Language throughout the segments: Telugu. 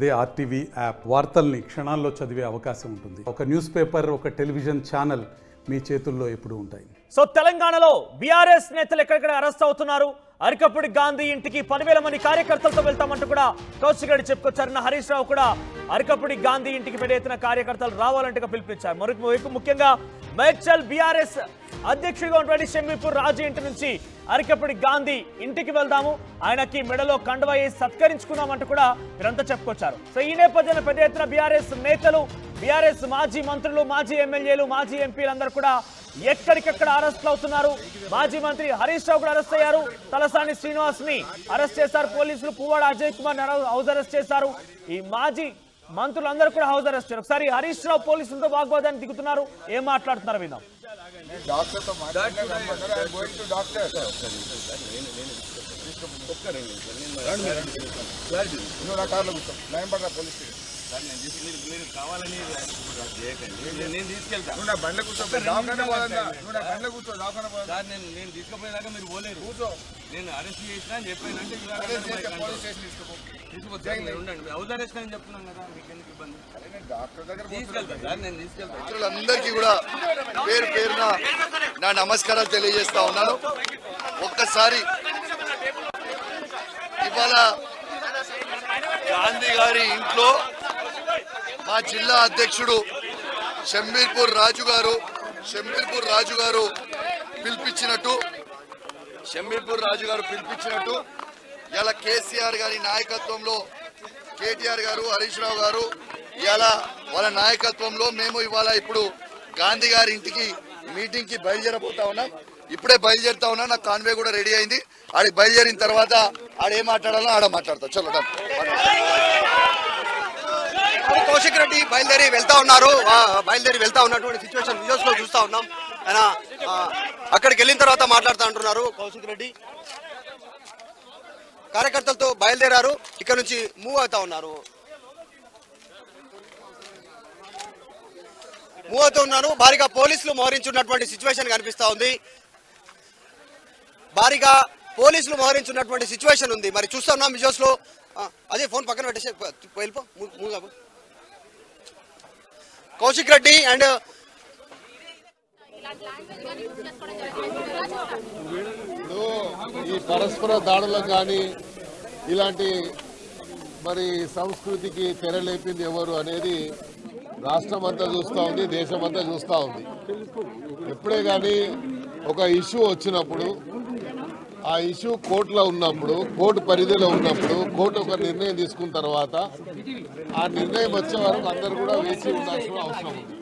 అదే ఆర్టీవీ యాప్ వార్తల్ని క్షణాల్లో చదివే అవకాశం ఉంటుంది. ఒక న్యూస్ పేపర్, ఒక టెలివిజన్ ఛానల్ మీ చేతుల్లో ఎప్పుడూ ఉంటాయి. సో తెలంగాణలో బీఆర్ఎస్ నేతలు ఎక్కడెక్కడ అరెస్ట్ అవుతున్నారు. అరికపూడి గాంధీ ఇంటికి 10,000 మంది కార్యకర్తలతో వెళ్తామంటూ కూడా కౌశిక్ రెడ్డి చెప్పుకొచ్చారు. హరీష్ రావు కూడా అరికపూడి గాంధీ ఇంటికి పెద్ద ఎత్తున కార్యకర్తలు రావాలంటే పిలుపునిచ్చారు. మరొక ముఖ్యంగా మేడ్చల్ బీఆర్ఎస్ అధ్యక్షుడిగా ఉన్నటువంటి షమ్మీపూర్ రాజు ఇంటి నుంచి అరికపూడి గాంధీ ఇంటికి వెళ్దాము, ఆయనకి మెడలో కండువా వేసి సత్కరించుకున్నామంటూ కూడా మీరంతా చెప్పుకొచ్చారు. సో ఈ నేపథ్యంలో పెద్ద ఎత్తున బీఆర్ఎస్ నేతలు, బీఆర్ఎస్ మాజీ మంత్రులు, మాజీ ఎమ్మెల్యేలు, మాజీ ఎంపీలందరూ కూడా ఎక్కడికెక్కడ అరెస్టులు అవుతున్నారు. మాజీ మంత్రి హరీష్ రావు కూడా అరెస్ట్ అయ్యారు. తలసాని శ్రీనివాస్ ని అరెస్ట్ చేశారు పోలీసులు. పువ్వాడ అజయ్ కుమార్ హౌస్ అరెస్ట్ చేశారు. ఈ మాజీ మంత్రులందరూ కూడా హౌస్ అరెస్ట్ చేశారు. ఒకసారి హరీష్ రావు పోలీసులతో వాగ్వాదాన్ని దిగుతున్నారు. ఏం మాట్లాడుతున్నారు విందాం. కావాలని నేను తీసుకెళ్తాను. నేను తీసుకుపోయేదాకా మీరు పోలేరు. నేను అరెస్ట్ చేసినా అని చెప్పానంటే ఉండండి. హౌస్ అరెస్ట్ అని చెప్తున్నాను కదా, మీకు ఎందుకు ఇబ్బంది? తీసుకెళ్తాను సార్, నేను తీసుకెళ్తాను. మిత్రులందరికీ కూడా పేరు పేరున నా నమస్కారాలు తెలియజేస్తా ఉన్నాను. ఒక్కసారి ఇవాళ గాంధీ గారి ఇంట్లో మా జిల్లా అధ్యక్షుడు షమ్మీపూర్ రాజు గారు పిలిపించినట్టు ఇలా కేసీఆర్ గారి నాయకత్వంలో కేటీఆర్ గారు, హరీష్ రావు గారు ఇలా వాళ్ళ నాయకత్వంలో మేము ఇవాళ ఇప్పుడు గాంధీ గారి ఇంటికి మీటింగ్ కి బయలుదేరబోతా ఉన్నాం. ఇప్పుడే బయలుదేరుతా ఉన్నా. నాకు కాన్వే కూడా రెడీ అయింది. ఆడికి బయలుదేరిన తర్వాత ఆడేం మాట్లాడాలో ఆడ మాట్లాడతా. చల్లడం కౌశిక్ రెడ్డి బయలుదేరి వెళ్తా ఉన్నటువంటి సిచ్యువేషన్ విజువల్స్ లో చూస్తా ఉన్నాం. ఆయన అక్కడికి వెళ్ళిన తర్వాత మాట్లాడుతూ అంటున్నారు. కౌశిక్ రెడ్డి కార్యకర్తలతో బయలుదేరారు, ఇక్కడ నుంచి మూవ్ అవుతా ఉన్నారు. భారీగా పోలీసులు మోహరించున్నటువంటి సిచ్యువేషన్ కనిపిస్తా ఉంది. మరి చూస్తా ఉన్నాం విజువల్స్ లో. అదే ఫోన్ పక్కన పెట్టేసి వెళ్ళిపో. కౌశిక్ రెడ్డి అండ్ ఈ పరస్పర దాడులకు కానీ ఇలాంటి మరి సంస్కృతికి తెరలేపింది ఎవరు అనేది రాష్ట్రం అంతా చూస్తూ ఉంది, దేశం అంతా చూస్తూ ఉంది. ఎప్పుడే కానీ ఒక ఇష్యూ వచ్చినప్పుడు, ఆ ఇష్యూ కోర్టులో ఉన్నప్పుడు, కోర్టు పరిధిలో ఉన్నప్పుడు, కోర్టు ఒక నిర్ణయం తీసుకున్న తర్వాత ఆ నిర్ణయం వచ్చే వరకు అందరూ కూడా వేచి ఉండాల్సిన అవసరం ఉంది.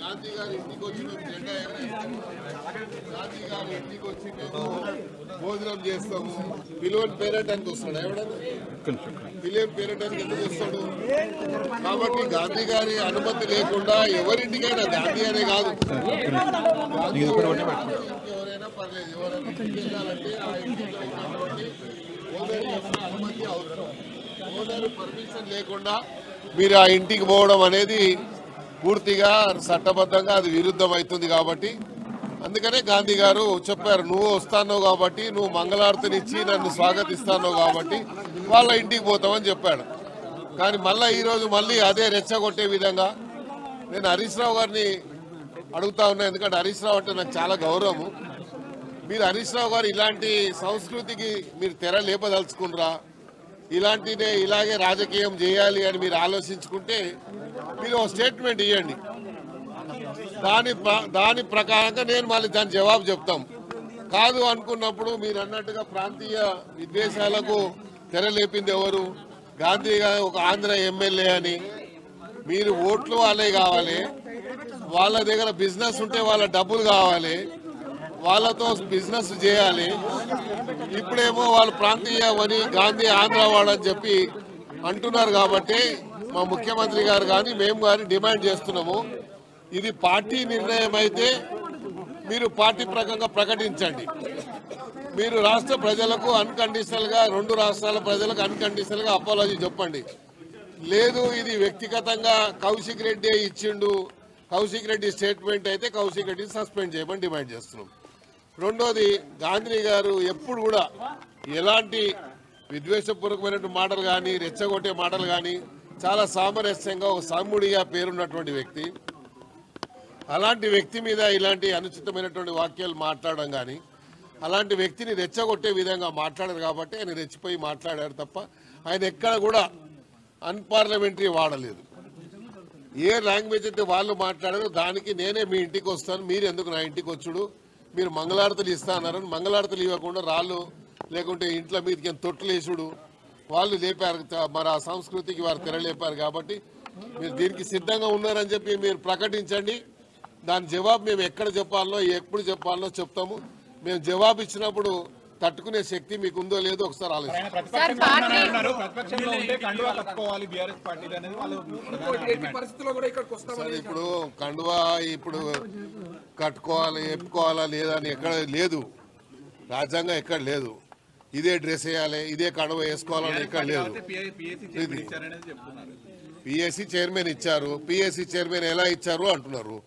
గాంధీ గారి ఇంటికి వచ్చి జెండా గాంధీ గారి ఇంటికి వచ్చి మేము భోజనం చేస్తాము. పిలువని పేరెంటానికి వస్తాడు. ఎవడన్నా పిలువని పేరెంటానికి ఎందుకు వస్తాడు? కాబట్టి గాంధీ గారి అనుమతి లేకుండా ఎవరింటికైనా, గాంధీ అనే కాదు, ఎవరైనా పర్లేదు, ఎవరైనా వెళ్ళాలంటే ఆ ఇంటిలో ఉన్నటువంటి ఓనర్ అనుమతి అవసరం. ఓనర్ పర్మిషన్ లేకుండా మీరు ఆ ఇంటికి పోవడం అనేది పూర్తిగా చట్టబద్ధంగా అది విరుద్ధం అవుతుంది. కాబట్టి అందుకనే గాంధీ గారు చెప్పారు, నువ్వు వస్తానో కాబట్టి, నువ్వు మంగళారతినిచ్చి నన్ను స్వాగతిస్తానో కాబట్టి వాళ్ళ ఇంటికి పోతామని చెప్పాడు. కానీ ఈరోజు మళ్ళీ అదే రెచ్చగొట్టే విధంగా నేను హరీష్ రావు గారిని అడుగుతా ఉన్నా. ఎందుకంటే హరీష్ రావు అంటే నాకు చాలా గౌరవము. మీరు హరీష్ రావు గారు ఇలాంటి సంస్కృతికి మీరు తెర లేపదలుచుకున్నారా? ఇలాగే రాజకీయం చేయాలి అని మీరు ఆలోచించుకుంటే మీరు ఒక స్టేట్మెంట్ ఇవ్వండి. దాని ప్రకారంగా నేను మళ్ళీ దాని జవాబు చెప్తాం. కాదు అనుకున్నప్పుడు మీరు అన్నట్టుగా ప్రాంతీయ విద్వేషాలకు తెరలేపింది ఎవరు? గాంధీ గారు ఒక ఆంధ్ర ఎమ్మెల్యే అని. మీరు ఓట్లు వాళ్ళే కావాలి, వాళ్ళ దగ్గర బిజినెస్ ఉంటే వాళ్ళ డబ్బులు కావాలి, వాళ్ళతో బిజినెస్ చేయాలి. ఇప్పుడేమో వాళ్ళు ప్రాంతీయమని, గాంధీ ఆంధ్ర వాళ్ళని చెప్పి అంటున్నారు. కాబట్టి మా ముఖ్యమంత్రి గారు కానీ మేము కానీ డిమాండ్ చేస్తున్నాము, ఇది పార్టీ నిర్ణయం అయితే మీరు పార్టీ ప్రకంగా ప్రకటించండి. మీరు రాష్ట్ర ప్రజలకు అన్కండిషనల్గా, 2 రాష్ట్రాల ప్రజలకు అన్కండిషనల్గా అపాలజీ చెప్పండి. లేదు ఇది వ్యక్తిగతంగా కౌశిక్ రెడ్డి ఇచ్చిండు, కౌశిక్ రెడ్డి స్టేట్మెంట్ అయితే కౌశిక్ రెడ్డిని సస్పెండ్ చేయమని డిమాండ్ చేస్తున్నాం. రెండోది, గాంధీ గారు ఎప్పుడు కూడా ఎలాంటి విద్వేషపూర్వకమైనటువంటి మాటలు కానీ రెచ్చగొట్టే మాటలు కానీ చాలా సామరస్యంగా ఒక సాముడిగా పేరున్నటువంటి వ్యక్తి. అలాంటి వ్యక్తి మీద ఇలాంటి అనుచితమైనటువంటి వాక్యాలు మాట్లాడడం కానీ అలాంటి వ్యక్తిని రెచ్చగొట్టే విధంగా మాట్లాడారు కాబట్టి ఆయన రెచ్చిపోయి మాట్లాడారు తప్ప ఆయన ఎక్కడ కూడా అన్పార్లమెంటరీ వాడలేదు. ఏ లాంగ్వేజ్ అయితే వాళ్ళు మాట్లాడారో దానికి నేనే మీ ఇంటికి వస్తాను, మీరు ఎందుకు నా ఇంటికి వచ్చుడు, మీరు మంగళారతులు ఇస్తా అన్నారని మంగళారతులు ఇవ్వకుండా రాళ్ళు లేకుంటే ఇంట్లో మీదకి తొట్టులు వేసుడు వాళ్ళు లేపారు. మరి ఆ సంస్కృతికి వారు తెరలేపారు కాబట్టి మీరు దీనికి సిద్ధంగా ఉన్నారని చెప్పి మీరు ప్రకటించండి. దాని జవాబు మేము ఎక్కడ చెప్పాలనో ఎప్పుడు చెప్పాలనో చెప్తాము. మేము జవాబు ఇచ్చినప్పుడు తట్టుకునే శక్తి మీకు ఉందో లేదో ఒకసారి ఆలోచించండి. ఇప్పుడు కండువా ఇప్పుడు కట్టుకోవాలి ఎప్పుకోవాలా లేదా అని ఎక్కడ లేదు, రాజ్యాంగం ఎక్కడ లేదు. ఇదే డ్రెస్ వేయాలి ఇదే కండువా వేసుకోవాలని ఎక్కడ లేదు. పిఎస్సి చైర్మన్ ఇచ్చారు, పిఎస్సి చైర్మన్ ఎలా ఇచ్చారు అంటున్నారు.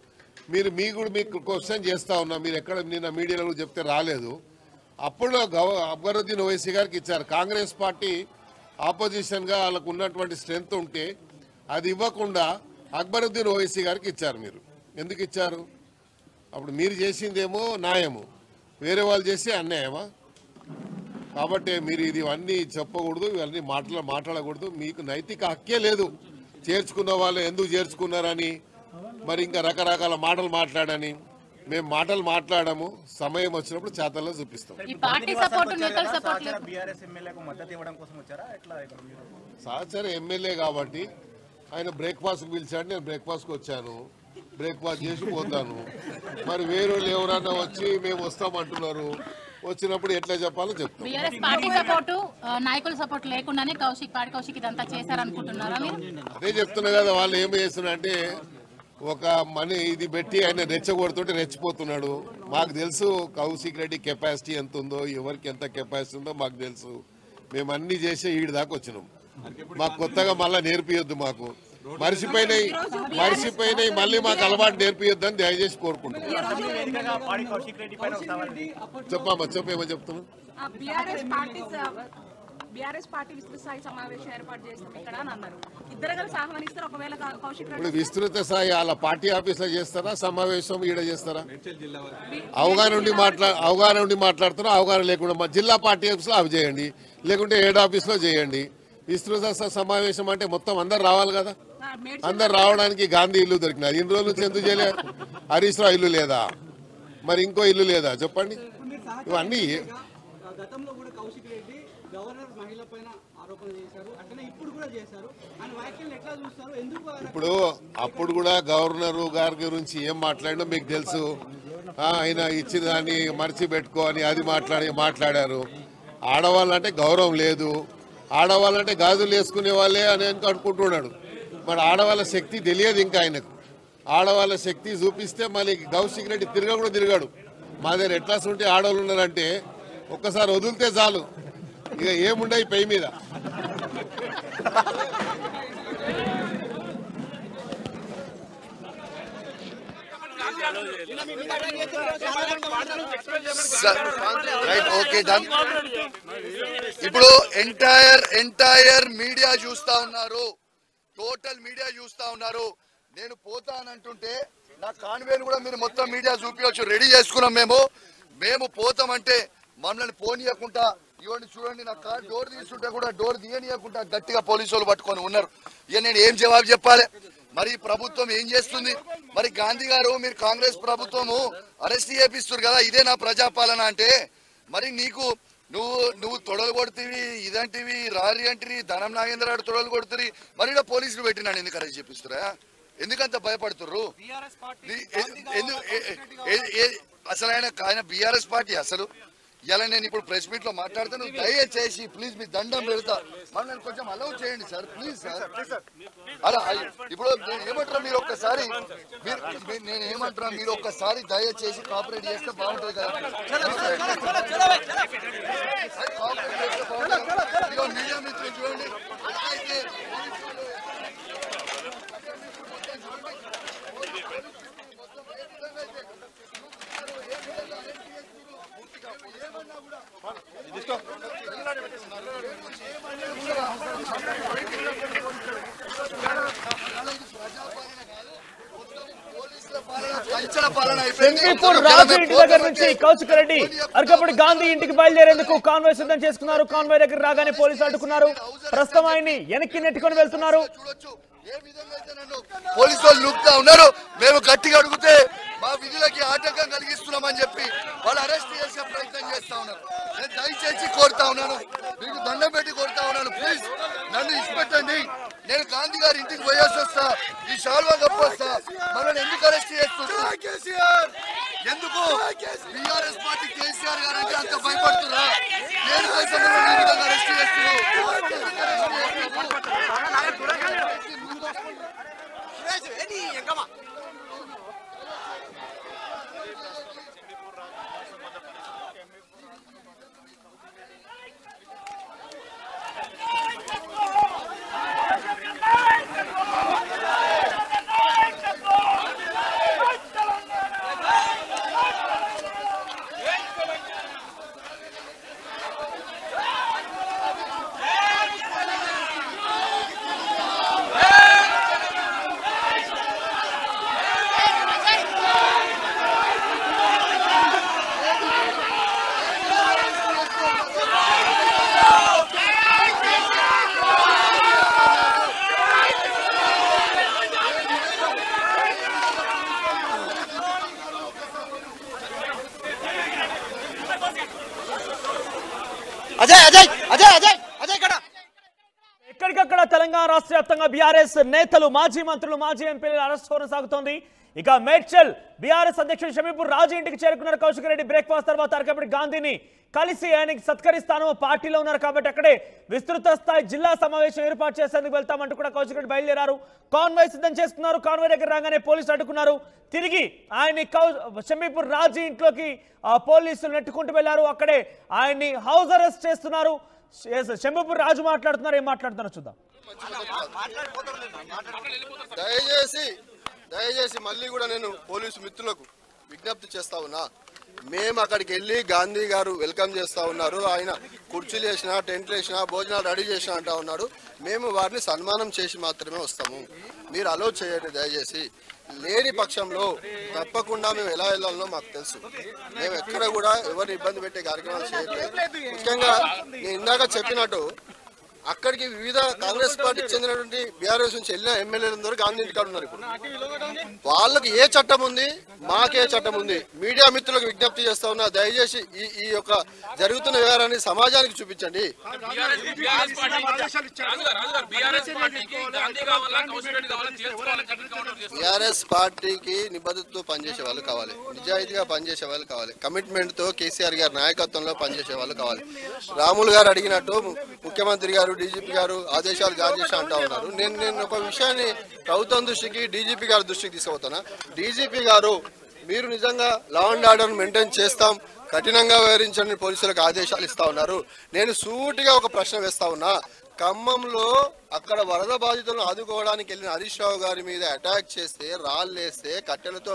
మీకు క్వశ్చన్ చేస్తా ఉన్నా, మీరు ఎక్కడ నిన్న మీడియాలో చెప్తే రాలేదు. అప్పుడు అక్బరుద్దీన్ ఓవైసీ గారికి ఇచ్చారు. కాంగ్రెస్ పార్టీ ఆపోజిషన్గా వాళ్ళకు ఉన్నటువంటి స్ట్రెంత్ ఉంటే అది ఇవ్వకుండా అక్బరుద్దీన్ ఓవైసీ గారికి ఇచ్చారు. మీరు ఎందుకు ఇచ్చారు? అప్పుడు మీరు చేసిందేమో న్యాయము, వేరే వాళ్ళు చేసి అన్యాయమా? కాబట్టి మీరు ఇవన్నీ చెప్పకూడదు, ఇవన్నీ మాట్లాడకూడదు. మీకు నైతిక హక్కే లేదు. చేర్చుకున్న వాళ్ళు ఎందుకు చేర్చుకున్నారని మరి ఇంకా రకరకాల మాటలు మాట్లాడని మేము మాటలు మాట్లాడము. సమయం వచ్చినప్పుడు చేతల్లో చూపిస్తాం. సహచర ఎమ్మెల్యే కాబట్టి ఆయన బ్రేక్ఫాస్ట్ పిలిచాడు, నేను బ్రేక్ఫాస్ట్కి వచ్చాను, బ్రేక్ఫాస్ట్ చేసి పోతాను. మరి వేరే వాళ్ళు ఎవరన్నా వచ్చి మేము వస్తామంటున్నారు, వచ్చినప్పుడు ఎట్లా చెప్పాలో చెప్తాం. అదే చెప్తున్నా కదా, వాళ్ళు ఏం చేస్తున్నా అంటే ఒక మనీ ఇది పెట్టి ఆయన రెచ్చగొడుతుంటే రెచ్చిపోతున్నాడు. మాకు తెలుసు కౌశిక్ రెడ్డి కెపాసిటీ ఎంత ఉందో, ఎవరికి ఎంత కెపాసిటీ ఉందో మాకు తెలుసు. మేము అన్ని చేసే ఈడి దాకా వచ్చినాం. మాకు కొత్తగా మళ్ళీ నేర్పియొద్దు, మాకు మర్చిపోయినాయి మళ్ళీ మాకు అలవాటు నేర్పియొద్దని దయచేసి కోరుకుంటున్నాం. చెప్పమ్మా, చెప్పేమో చెప్తున్నాం. బీఆర్ఎస్ పార్టీ విస్తృత స్థాయి సమావేశం ఏర్పాటు చేస్తాం ఇక్కడ అని అన్నారు. ఇద్దరు కలిసి ఆహ్వానిస్తారు. ఒకవేళ కౌశిక్ ఇప్పుడు విస్తృత స్థాయి వాళ్ళ పార్టీ ఆఫీస్ లో చేస్తారా, సమావేశం ఈడ చేస్తారా? అవగాహన ఉండి మాట్లాడుతారా? అవగాహన లేకుండా జిల్లా పార్టీ ఆఫీస్ లో అవి చేయండి, లేకుంటే హెడ్ ఆఫీస్ లో చేయండి. విస్తృత సమావేశం అంటే మొత్తం అందరు రావాలి కదా. అందరు రావడానికి గాంధీ ఇల్లు దొరికినారు. ఇన్ని రోజుల నుంచి ఎందుకు చేయలే? హరీష్ రావు ఇల్లు లేదా? మరి ఇంకో ఇల్లు లేదా? చెప్పండి. ఇవన్నీ గతంలో కూడా కౌశిక్ రెడ్డి గవర్నర్ మహిళ పైన ఆరోపణలు చేశారు, అట్లనే ఇప్పుడు కూడా చేశారు. ఆయన వ్యాఖ్యలు ఎట్లా చూస్తారు? ఎందుకు? ఇప్పుడు అప్పుడు కూడా గవర్నర్ గారి గురించి ఏం మాట్లాడినా మీకు తెలుసు. ఆయన ఇచ్చిన దాన్ని మర్చిపెట్టుకో అని అది మాట్లాడారు. ఆడవాళ్ళంటే గౌరవం లేదు, ఆడవాళ్ళంటే గాజులు వేసుకునే వాళ్ళే అని అనుకుంటున్నాడు. మరి ఆడవాళ్ళ శక్తి తెలియదు ఇంకా ఆయనకు. ఆడవాళ్ళ శక్తి చూపిస్తే మళ్ళీ కౌశిక్ రెడ్డి తిరగాడు. మా దగ్గర ఎట్లా ఉంటే ఆడవాళ్ళు ఉన్నారంటే ఒక్కసారి వదిలితే చాలు, ఇక ఏముండయి పై మీద. Okay done. ఇప్పుడు ఎంటైర్ మీడియా చూస్తా ఉన్నారు, టోటల్ మీడియా చూస్తా ఉన్నారు. నేను పోతానంటుంటే నా కాన్వేని కూడా మీరు మొత్తం మీడియా చూపించవచ్చు. రెడీ చేసుకున్నాం మేము పోతామంటే మమ్మల్ని పోనీయకుండా ఇవన్నీ చూడండి. నా కార్ డోర్ తీసుకుంటే కూడా డోర్ తీయనీయకుండా గట్టిగా పోలీసు వాళ్ళు పట్టుకొని ఉన్నారు. ఇక నేను ఏం జవాబు చెప్పాలి? మరి ప్రభుత్వం ఏం చేస్తుంది? మరి గాంధీ గారు మీరు కాంగ్రెస్ ప్రభుత్వము అరెస్ట్ చేపిస్తారు కదా, ఇదే నా ప్రజాపాలన అంటే మరి నీకు నువ్వు తొడలు కొడుతీవి, ఇదంటివి రారి అంటివి, ధనం నాగేంద్ర తొడలు కొడుతుంది, మరి ఇలా పోలీసులు పెట్టినాడు ఎందుకు అరెస్ట్ చేపిస్తురా? ఎందుకంత భయపడుతుర్రు? అసలు ఆయన బీఆర్ఎస్ పార్టీ అసలు ఇలా నేను ఇప్పుడు ప్రెస్ మీట్ లో మాట్లాడతాను. దయచేసి ప్లీజ్ మీ దండం పెడతా, మనం కొంచెం అలౌ చేయండి సార్, ప్లీజ్ సార్. అలా ఇప్పుడు నేను ఏమంటారా, మీరు ఒక్కసారి మీరు ఒక్కసారి దయచేసి కోఆపరేట్ చేస్తే బాగుంటుంది కదా. మీడియా మిత్రులు చూడండి, సంవత్సరాల పాలన అయిపోయింది. సింపీపూర్ రాజు ఇంటి దగ్గర నుంచి కౌశిక్ రెడ్డి అరకపూడి గాంధీ ఇంటికి బయలుదేరేందుకు కాన్వాయ్ సిద్ధం చేసుకున్నారు. కాన్వాయ్ దగ్గర రాగానే పోలీసులు అడ్డుకున్నారు. ప్రస్తుతం ఆయన్ని వెనక్కి నెట్టుకొని వెళ్తున్నారు. చూడొచ్చు ఏ విధంగా అయితే నన్ను పోలీసు వాళ్ళు నూపుతా ఉన్నారు. మేము గట్టిగా అడిగితే మా విధులకి ఆటంకం కలిగిస్తున్నామని చెప్పి వాళ్ళు అరెస్ట్ చేసే ప్రయత్నం చేస్తా ఉన్నారు. నేను దయచేసి కోరుతా ఉన్నాను, మీకు దండం పెట్టి కోరుతా ఉన్నాను, ప్లీజ్ నన్ను ఇష్టపెట్టండి. నేను గాంధీ గారి ఇంటికి పోయేసి వస్తా, ఈ షాల్వా కప్పొస్తా. మనల్ని ఎందుకు అరెస్ట్ చేస్తున్నారు? ఎందుకు బీఆర్ఎస్ పార్టీ కేసీఆర్ గారు అంటే అంత భయపడుతున్నా? నేను అరెస్ట్ చేస్తున్నారు. ఎక్కడికక్కడ తెలంగాణ రాష్ట్ర వ్యాప్తంగా బీఆర్ఎస్ నేతలు, మాజీ మంత్రులు, మాజీ ఎంపీల అరెస్ట్ కొనసాగుతోంది. ఇక మేడ్చల్ బీఆర్ఎస్ అధ్యక్షుడు షమీపూర్ రాజు ఇంటికి చేరుకున్నారు కౌశిక్ రెడ్డి. బ్రేక్ఫాస్ట్ తర్వాత అరకపూడి గాంధీని కలిసి ఆయనకి సత్కరిస్తాను, పార్టీలో ఉన్నారు కాబట్టి అక్కడే విస్తృత స్థాయి జిల్లా సమావేశం ఏర్పాటు చేసేందుకు వెళ్తామంటూ కూడా కౌశిక్ రెడ్డి బయలుదేరారు. కాన్వాయ్ సిద్ధం చేసుకున్నారు. కాన్వాయ్ దగ్గర రాగానే పోలీసులు అడ్డుకున్నారు. తిరిగి ఆయన్ని షమీపూర్ రాజు ఇంట్లోకి పోలీసులు నెట్టుకుంటూ వెళ్లారు. అక్కడే ఆయన్ని హౌస్ అరెస్ట్ చేస్తున్నారు. షమీపూర్ రాజు మాట్లాడుతున్నారు. ఏం మాట్లాడుతున్నారో చూద్దాం. దయచేసి మళ్ళీ కూడా నేను పోలీసు మిత్రులకు విజ్ఞప్తి చేస్తా ఉన్నా. మేము అక్కడికి వెళ్ళి గాంధీ గారు వెల్కమ్ చేస్తా ఉన్నారు. ఆయన కుర్చీలు వేసినా, టెంట్లు వేసినా, భోజనాలు రెడీ చేసినా అంటా ఉన్నాడు. మేము వారిని సన్మానం చేసి మాత్రమే వస్తాము. మీరు అలో చేయండి దయచేసి. లేని పక్షంలో తప్పకుండా మేము ఎలా వెళ్ళాలో మాకు తెలుసు. మేము ఎక్కడ కూడా ఎవరిని ఇబ్బంది పెట్టే కార్యక్రమాలు చేయట్లేదు. ముఖ్యంగా నేను ఇందాక చెప్పినట్టు అక్కడికి వివిధ కాంగ్రెస్ పార్టీకి చెందినటువంటి బీఆర్ఎస్ నుంచి వెళ్ళిన ఎమ్మెల్యేలందరూ గాంధీ ఇంటికాడ ఉన్నారు. ఇప్పుడు వాళ్ళకి ఏ చట్టం ఉంది, మాకే చట్టం ఉంది. మీడియా మిత్రులకు విజ్ఞప్తి చేస్తా ఉన్నా, దయచేసి ఈ యొక్క జరుగుతున్న వ్యవహారాన్ని సమాజానికి చూపించండి. బీఆర్ఎస్ పార్టీకి నిబద్ధతతో పనిచేసే వాళ్ళు కావాలి, నిజాయితీగా పనిచేసే వాళ్ళు కావాలి, కమిట్మెంట్ తో కేసీఆర్ గారి నాయకత్వంలో పనిచేసే వాళ్ళు కావాలి. రాములు గారు అడిగినట్టు ముఖ్యమంత్రి గారు, డీజీపీ గారు ఆదేశాలు జారీ చేసి అంటా ఉన్నారు. నేను ఒక విషయాన్ని ప్రభుత్వం దృష్టికి, డీజీపీ గారి దృష్టికి తీసుకుపోతున్నా. డీజీపీ గారు, మీరు నిజంగా లా అండ్ ఆర్డర్ మెయింటైన్ చేస్తాం, కఠినంగా వ్యవహరించండి పోలీసులకు ఆదేశాలు ఇస్తా ఉన్నారు. నేను సూటిగా ఒక ప్రశ్న వేస్తా ఉన్నా. ఖమ్మంలో అక్కడ వరద బాధితులను ఆదుకోవడానికి వెళ్ళిన హరీష్ రావు గారి మీద అటాక్ చేస్తే, రాళ్ళేస్తే, కట్టెలతో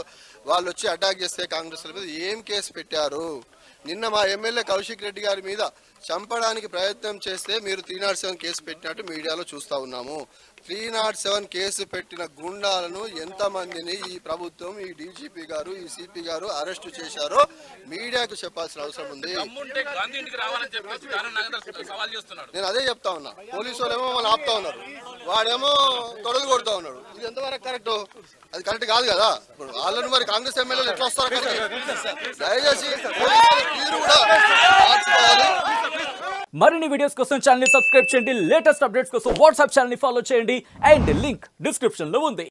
వాళ్ళు వచ్చి అటాక్ చేస్తే కాంగ్రెస్ మీద ఏం కేసు పెట్టారు? నిన్న మా ఎమ్మెల్యే కౌశిక్ రెడ్డి గారి మీద చంపడానికి ప్రయత్నం చేస్తే మీరు 307 కేసు పెట్టినట్టు మీడియాలో చూస్తూ ఉన్నాము. 307 కేసు పెట్టిన గుండాలను ఎంతమందిని ఈ ప్రభుత్వం, ఈ డీజీపీ గారు, ఈ సిపి గారు అరెస్టు చేశారో మీడియాకు చెప్పాల్సిన అవసరం ఉంది. నేను అదే చెప్తా ఉన్నా. పోలీసు వాళ్ళేమో వాళ్ళు ఆపుతా ఉన్నారు, వాడేమో తొడలు కొడుతూ ఉన్నాడు. ఇది ఎంతవరకు కరెక్ట్? అది కరెక్ట్ కాదు కదా. ఇప్పుడు వాళ్ళను మరి కాంగ్రెస్ ఎమ్మెల్యేలు ఎట్లా వస్తారు? దయచేసి మీరు కూడా మరిన్ని వీడియోస్ కోసం ఛానల్ ని సబ్స్క్రైబ్ చేయండి. లేటెస్ట్ అప్డేట్స్ కోసం వాట్సాప్ ఛానల్ ని ఫాలో చేయండి. అండ్ లింక్ డిస్క్రిప్షన్ లో ఉంది.